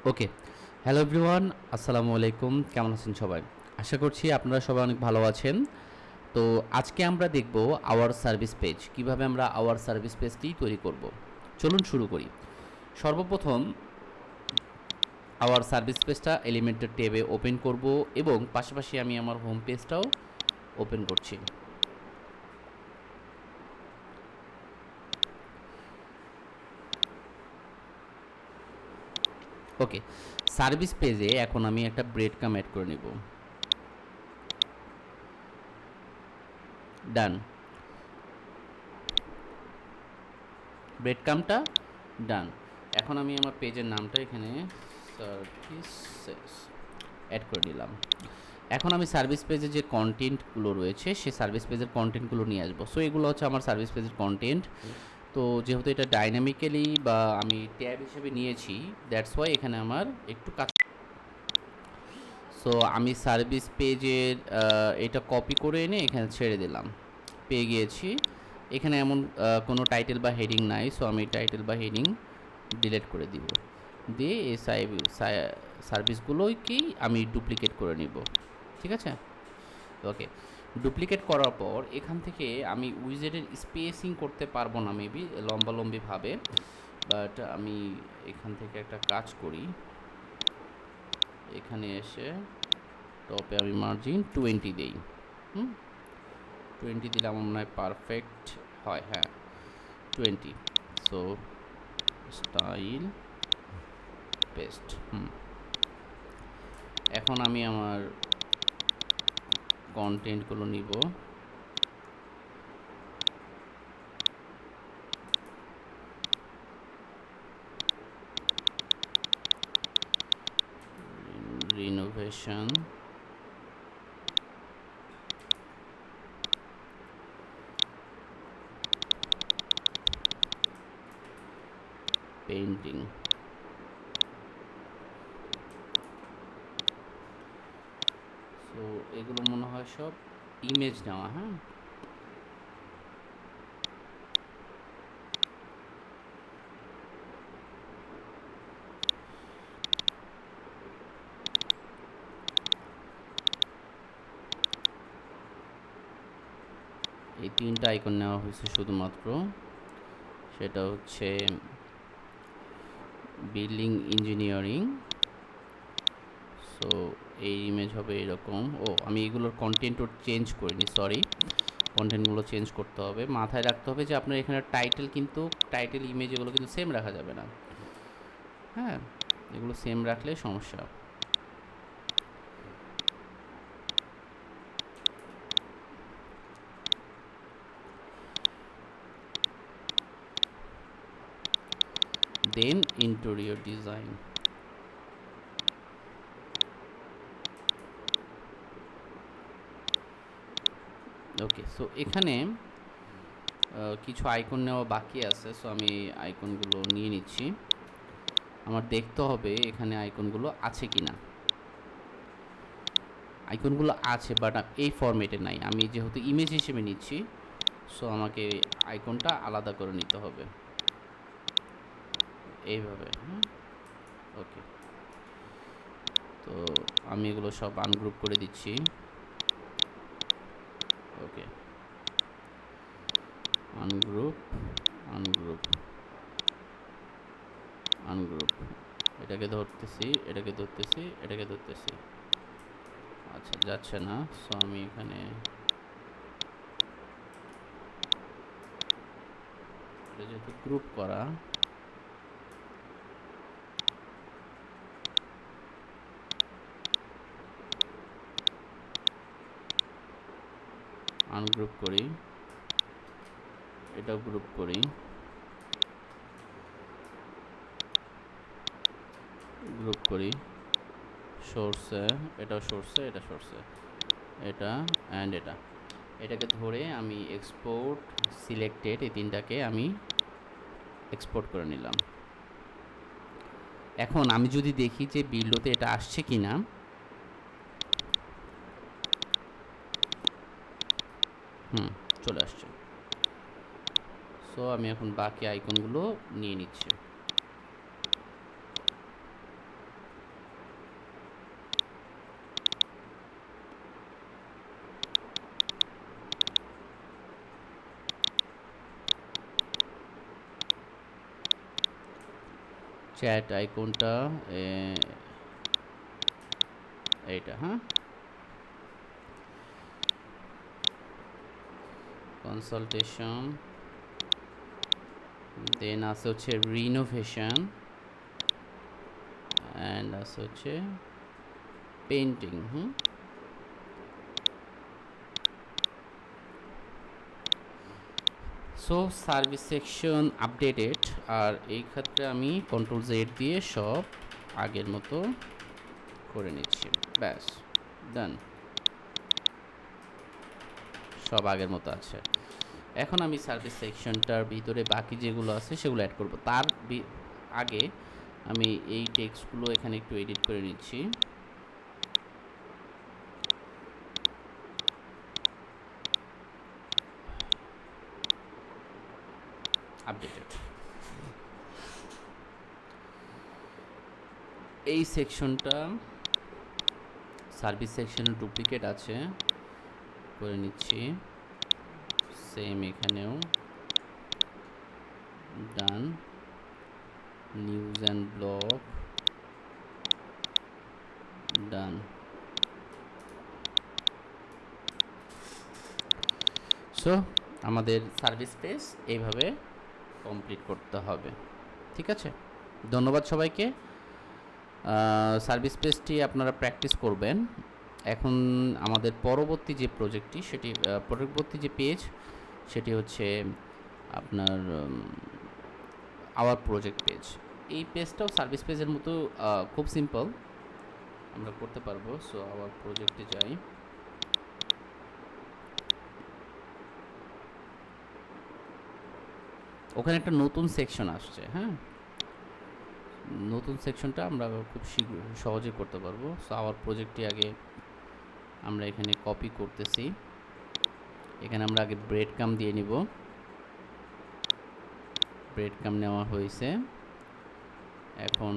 ওকে, hello everyone, আসসালামু আলাইকুম। কেমন আছেন সবাই? আশা করছি আপনারা সবাই অনেক ভালো আছেন। তো আজকে আমরা দেখব আওয়ার সার্ভিস পেজ, কিভাবে আমরা আওয়ার সার্ভিস পেজটি তৈরি করব। চলুন শুরু করি। সর্বপ্রথম আওয়ার সার্ভিস পেজটা এলিমেন্টর ট্যাবে ওপেন করব এবং পাশাপাশি আমি আমার হোম পেজটাও ওপেন করছি। ওকে, সার্ভিস পেজে এখন আমি একটা ব্রেড কাম অ্যাড করে নেব। ডান। ব্রেড কামটা ডান। এখন আমি আমার পেজের নামটা এখানে সার্ভিসেস অ্যাড করে নিলাম। এখন আমি সার্ভিস পেজে যে কন্টেন্টগুলো রয়েছে সেই সার্ভিস পেজের কন্টেন্টগুলো নিয়ে আসবো। সো এগুলো হচ্ছে আমার সার্ভিস পেজের কন্টেন্ট। তো যেহেতু এটা ডাইনামিক্যালি বা আমি ট্যাব হিসেবে নিয়েছি, দ্যাটস ওয়াই এখানে আমার একটু কাজ। সো আমি সার্ভিস পেজের এটা কপি করে এনে এখানে ছেড়ে দিলাম। পেয়ে গিয়েছি। এখানে এমন কোনো টাইটেল বা হেডিং নাই, সো আমি টাইটেল বা হেডিং ডিলিট করে দিব। দিয়ে এই সার্ভিসগুলোকেই আমি ডুপ্লিকেট করে নিব। ঠিক আছে? ওকে, ডুপ্লিকেট করার পর এখান থেকে আমি উইজেটের স্পেসিং করতে পারবো না মেবি লম্বালম্বিভাবে, বাট আমি এখান থেকে একটা কাজ করি। এখানে এসে টপে আমি মার্জিন 20 দেই। 20 দিলে আমার মনে হয় পারফেক্ট হয়। হ্যাঁ, 20। So style paste. এখন আমি আমার কন্টেন্টগুলো নিব। Renovation, painting. সো এগুলো মনে হয় সব ইমেজ নেওয়া। হ্যাঁ, এই 3টা আইকন নেওয়া হয়েছে শুধুমাত্র। সেটা হচ্ছে বিল্ডিং ইঞ্জিনিয়ারিং। সো এই ইমেজ হবে এরকম। আমি এগুলোর কন্টেন্টও চেঞ্জ করিনি, সরি। কন্টেন্টগুলো চেঞ্জ করতে হবে। মাথায় রাখতে হবে যে আপনার এখানে টাইটেল কিন্তু টাইটেল ইমেজ এগুলো কিন্তু সেম রাখা যাবে না। হ্যাঁ, এগুলো সেম রাখলে সমস্যা। দেন ইন্টেরিয়র ডিজাইন। ওকে, সো এখানে কিছু আইকন নেওয়া বাকি আছে। সো আমি আইকনগুলো নিয়ে নিচ্ছি। আমার দেখতে হবে এখানে আইকনগুলো আছে কি না। আইকনগুলো আছে, বাট এই ফরম্যাটে নাই। আমি যেহেতু ইমেজ হিসেবে নিচ্ছি, সো আমাকে আইকনটা আলাদা করে নিতে হবে এইভাবে। ওকে, তো আমি এগুলো সব আনগ্রুপ করে দিচ্ছি। ওকে, আনগ্রুপ, আনগ্রুপ, আনগ্রুপ। এটাকে ধরতেছি, এটাকে ধরতেছি, এটাকে ধরতেছি। আচ্ছা, যাচ্ছে না। সো আমি এখানে এটা যেহেতু গ্রুপ করা, আনগ্রুপ করি, এটাও গ্রুপ করি, গ্রুপ করি। সোর্সে, এটাও সোর্সে, এটা সোর্সে, এটা অ্যান্ড এটা। এটাকে ধরে আমি এক্সপোর্ট সিলেক্টেড, এই 3টাকে আমি এক্সপোর্ট করে নিলাম। এখন আমি যদি দেখি যে বিল্ডোতে এটা আসছে কি না। চলে আসছে। সো আমি এখন বাকি আইকনগুলো নিয়ে নিচ্ছি। চ্যাট আইকনটা এইটা, হ্যাঁ, কনসালটেশন, দেন আছে হচ্ছে রিনোভেশন, অ্যান্ড আছে হচ্ছে painting. So service section updated, আর এই ক্ষেত্রে আমি কন্ট্রোল জেড দিয়ে সব আগের মতো করে নিচ্ছি। ব্যাস, ডান, সব আগের মতো আছে। এখন আমি সার্ভিস সেকশনটার ভিতরে বাকি যেগুলো আছে সেগুলো অ্যাড করব। তার আগে আমি এই টেক্সটগুলো এখানে একটু এডিট করে নিচ্ছি। আপডেটেড, এই সেকশনটা সার্ভিস সেকশনের ডুপ্লিকেট আছে, করে নিচ্ছি। সেম এখানেও, done. News and blog, done. So আমাদের সার্ভিস পেজ এইভাবে কমপ্লিট করতে হবে। ঠিক আছে, ধন্যবাদ সবাইকে। সার্ভিস পেজটি আপনারা প্র্যাকটিস করবেন। এখন আমাদের পরবর্তী যে প্রজেক্টটি, সেটি পরবর্তী যে পেজ, সেটি হচ্ছে আপনার আওয়ার প্রজেক্ট পেজ। এই পেজটাও সার্ভিস পেজের মতো খুব সিম্পল, আমরা করতে পারবো। সো আওয়ার প্রজেক্টে যাই, ওখানে একটা নতুন সেকশন আসছে। হ্যাঁ, নতুন সেকশনটা আমরা খুব সহজে করতে পারবো। সো আওয়ার প্রজেক্টটি আগে আমরা এখানে কপি করতেছি। এখানে আমরা আগে ব্রেড কাম দিয়ে নিব। ব্রেড কাম নেওয়া হয়েছে। এখন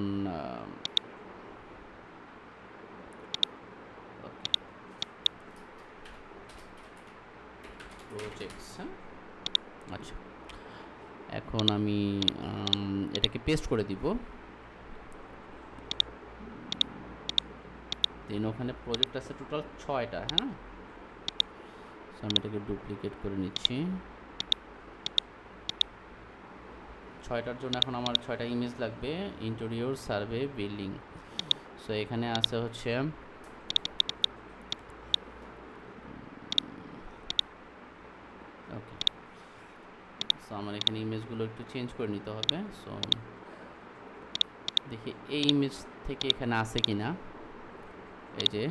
প্রজেক্টস, হ্যাঁ, আচ্ছা, এখন আমি এটাকে পেস্ট করে দিব। দেন ওখানে প্রজেক্ট আছে টোটাল 6টা। হ্যাঁ, সো আমি এটাকে ডুপ্লিকেট করে নিচ্ছি। 6টার জন্য এখন আমার 6টা ইমেজ লাগবে। Interior, survey, building. সো এখানে আছে হচ্ছে ওকে। সো আমার এখানে ইমেজগুলো একটু চেঞ্জ করে নিতে হবে। সো দেখি এই ইমেজ থেকে এখানে আছে কিনা। এই যে,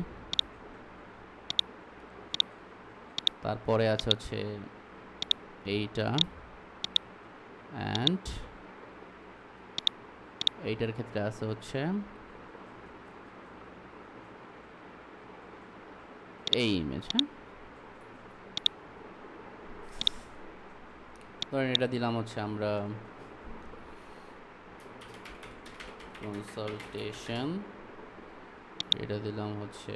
তারপরে আছে হচ্ছে এইটা, অ্যান্ড এইটার ক্ষেত্রে আছে হচ্ছে এই ইমেজ। হ্যাঁ, ধরেন এটা দিলাম হচ্ছে আমরা কনসালটেশন, এটা দিলাম হচ্ছে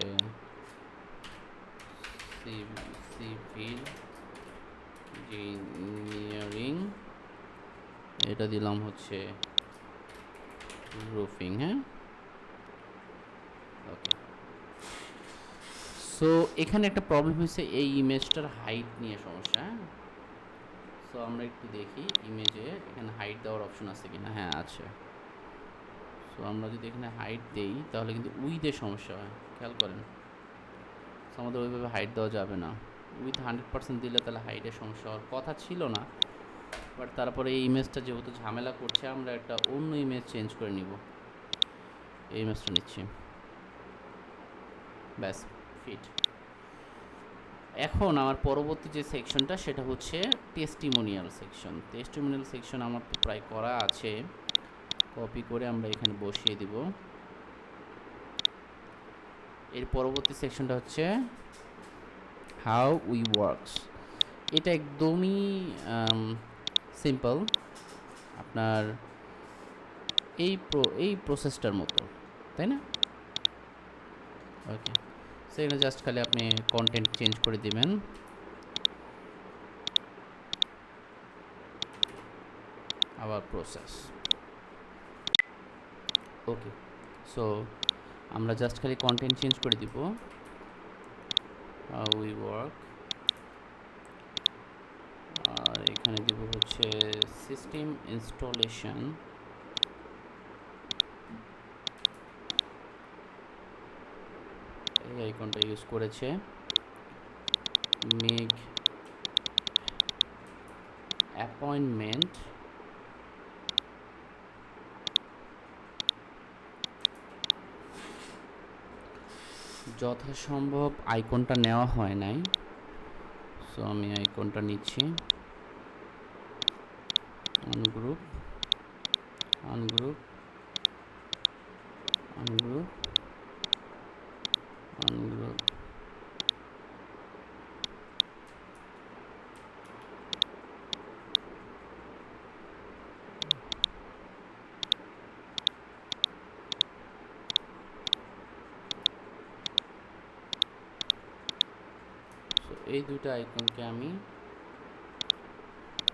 সিভিল ইঞ্জিনিয়ারিং, এটা দিলাম হচ্ছে রুফিং। হ্যাঁ, ওকে। সো এখানে একটা প্রবলেম হয়েছে, এই ইমেজটার হাইট নিয়ে সমস্যা। হ্যাঁ, সো আমরা একটু দেখি ইমেজে এখানে হাইট দেওয়ার অপশন আছে কিনা। হ্যাঁ, আছে। সো আমরা যদি এখানে হাইট দেই তাহলে কিন্তু উইথের সমস্যা হয়, খেয়াল করেন। সো আমাদের ওইভাবে হাইট দেওয়া যাবে না। উইথ 100% দিলে তাহলে হাইটের সমস্যা হওয়ার কথা ছিল না, বাট তারপরে এই ইমেজটা যেহেতু ঝামেলা করছে, আমরা একটা অন্য ইমেজ চেঞ্জ করে নিব। এই ইমেজটা নিচ্ছি, ব্যাস, ফিট। এখন আমার পরবর্তী যে সেকশনটা সেটা হচ্ছে টেস্টিমোনিয়াল সেকশন। টেস্টিমোনিয়াল সেকশন আমার তো প্রায় করা আছে, কপি করে আমরা এখানে বসিয়ে দিব। এর পরবর্তী সেকশনটা হচ্ছে হাউ উই ওয়ার্কস। এটা একদমই সিম্পল, আপনার এই প্রসেসটার মতো, তাই না? ওকে, সেখানে জাস্ট খালি আপনি কন্টেন্ট চেঞ্জ করে দিবেন। আবার প্রসেস, ওকে, সো আমরা জাস্ট খালি কন্টেন্ট চেঞ্জ করে দিব, হাউ উই ওয়ার্ক, আর এখানে দিব হচ্ছে সিস্টেম ইনস্টলেশন, এই আইকনটা ইউজ করেছে, মেক অ্যাপয়েন্টমেন্ট যথাসম্ভব আইকনটা নেওয়া হয় নাই, সো আমি আইকনটা নিচ্ছি, আনগ্রুপ আনগ্রুপ আনগ্রুপ আনগ্রুপ, এই দুটো আইকনকে আমি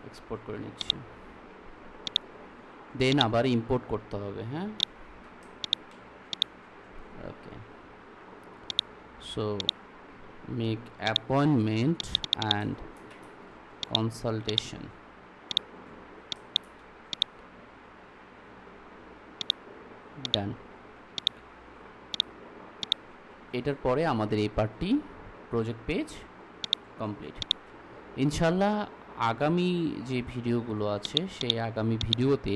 এক্সপোর্ট করে নিচ্ছি, দেন আবার ইম্পোর্ট করতে হবে। হ্যাঁ, okay, so make appointment and consultation, done. এটার পরে আমাদের এই পার্টটি প্রজেক্ট পেজ কমপ্লিট। ইনশাল্লাহ আগামী যে ভিডিওগুলো আছে সেই আগামী ভিডিওতে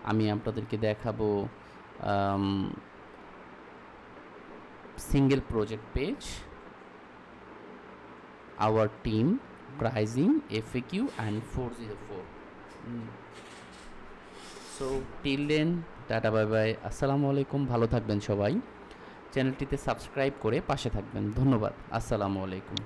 আমি আপনাদেরকে দেখাবো single project page, our team, pricing, FAQ and 404। So till then, tata, bye bye, আসসালামু আলাইকুম, ভালো থাকবেন সবাই, চ্যানেলটিতে সাবস্ক্রাইব করে পাশে থাকবেন, ধন্যবাদ, আসসালামু আলাইকুম।